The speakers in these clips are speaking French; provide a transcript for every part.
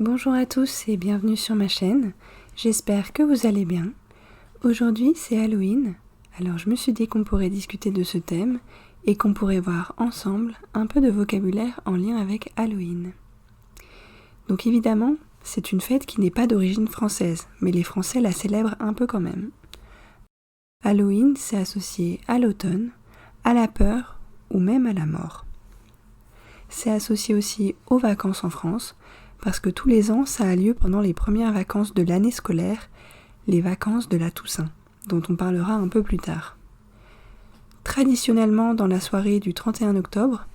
Bonjour à tous et bienvenue sur ma chaîne, j'espère que vous allez bien. Aujourd'hui c'est Halloween, alors je me suis dit qu'on pourrait discuter de ce thème et qu'on pourrait voir ensemble un peu de vocabulaire en lien avec Halloween. Donc évidemment, c'est une fête qui n'est pas d'origine française, mais les Français la célèbrent un peu quand même. Halloween, c'est associé à l'automne, à la peur ou même à la mort. C'est associé aussi aux vacances en France, parce que tous les ans, ça a lieu pendant les premières vacances de l'année scolaire, les vacances de la Toussaint, dont on parlera un peu plus tard. Traditionnellement, dans la soirée du 31 octobre,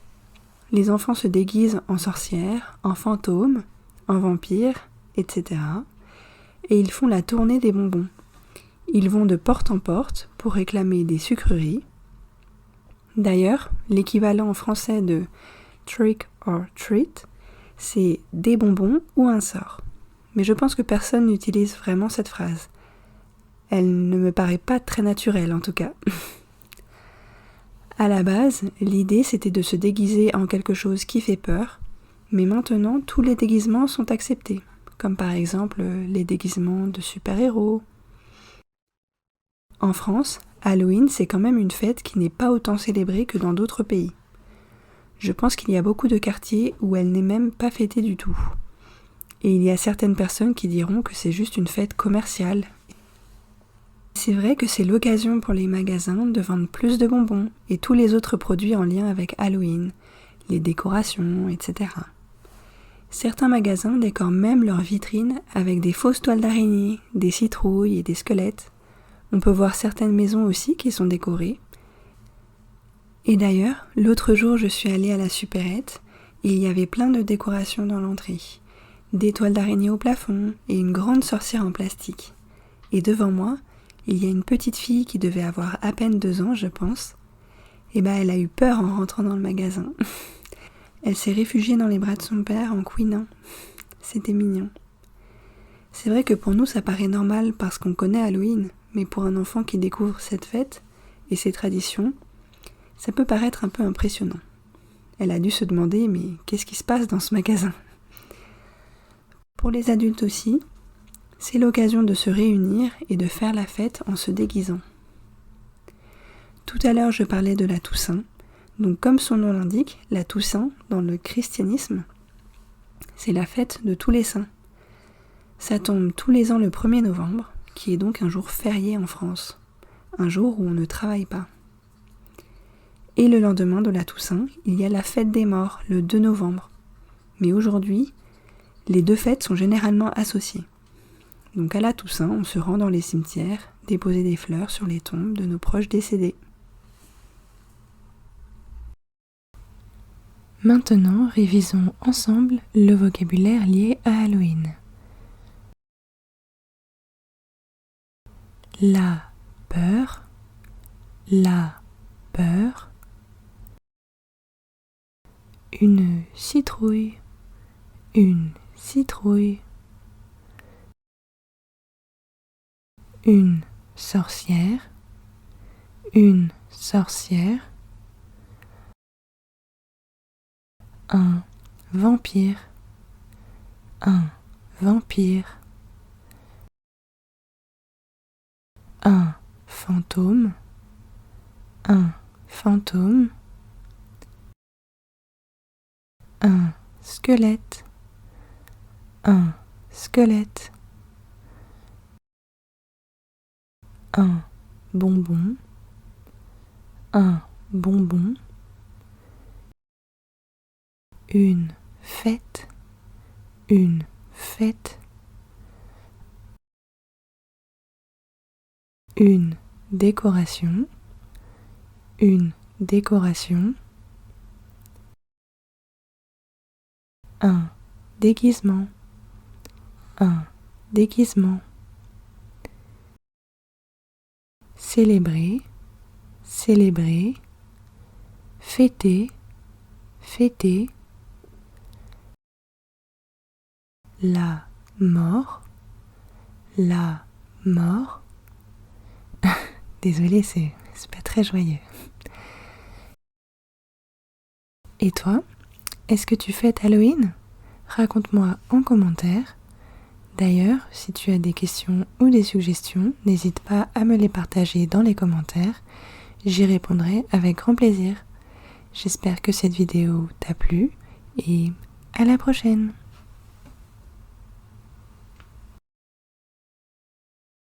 les enfants se déguisent en sorcières, en fantômes, en vampires, etc. Et ils font la tournée des bonbons. Ils vont de porte en porte pour réclamer des sucreries. D'ailleurs, l'équivalent en français de trick or treat, c'est des bonbons ou un sort. Mais je pense que personne n'utilise vraiment cette phrase. Elle ne me paraît pas très naturelle en tout cas. À la base, l'idée c'était de se déguiser en quelque chose qui fait peur, mais maintenant tous les déguisements sont acceptés, comme par exemple les déguisements de super-héros. En France, Halloween c'est quand même une fête qui n'est pas autant célébrée que dans d'autres pays. Je pense qu'il y a beaucoup de quartiers où elle n'est même pas fêtée du tout. Et il y a certaines personnes qui diront que c'est juste une fête commerciale. C'est vrai que c'est l'occasion pour les magasins de vendre plus de bonbons et tous les autres produits en lien avec Halloween, les décorations, etc. Certains magasins décorent même leurs vitrines avec des fausses toiles d'araignée, des citrouilles et des squelettes. On peut voir certaines maisons aussi qui sont décorées. Et d'ailleurs, l'autre jour je suis allée à la supérette et il y avait plein de décorations dans l'entrée. Des toiles d'araignée au plafond et une grande sorcière en plastique. Et devant moi, il y a une petite fille qui devait avoir à peine 2 ans, je pense. Et elle a eu peur en rentrant dans le magasin. Elle s'est réfugiée dans les bras de son père en couinant. C'était mignon. C'est vrai que pour nous ça paraît normal parce qu'on connaît Halloween, mais pour un enfant qui découvre cette fête et ses traditions, ça peut paraître un peu impressionnant. Elle a dû se demander, mais qu'est-ce qui se passe dans ce magasin ? Pour les adultes aussi, c'est l'occasion de se réunir et de faire la fête en se déguisant. Tout à l'heure, je parlais de la Toussaint. Donc comme son nom l'indique, la Toussaint, dans le christianisme, c'est la fête de tous les saints. Ça tombe tous les ans le 1er novembre, qui est donc un jour férié en France, un jour où on ne travaille pas. Et le lendemain de la Toussaint, il y a la fête des morts, le 2 novembre. Mais aujourd'hui, les deux fêtes sont généralement associées. Donc à la Toussaint, on se rend dans les cimetières, déposer des fleurs sur les tombes de nos proches décédés. Maintenant, révisons ensemble le vocabulaire lié à Halloween. La peur, la peur. Une citrouille, une citrouille. Une sorcière, une sorcière. Un vampire, un vampire. Un fantôme, un fantôme. Un squelette, un squelette. Un bonbon, un bonbon. Une fête, une fête. Une décoration, une décoration. Un déguisement, un déguisement. Célébrer, célébrer. Fêter, fêter. La mort, la mort. Désolée, c'est pas très joyeux. Et toi, est-ce que tu fêtes Halloween ? raconte-moi en commentaire. D'ailleurs, si tu as des questions ou des suggestions, n'hésite pas à me les partager dans les commentaires. J'y répondrai avec grand plaisir. J'espère que cette vidéo t'a plu et à la prochaine!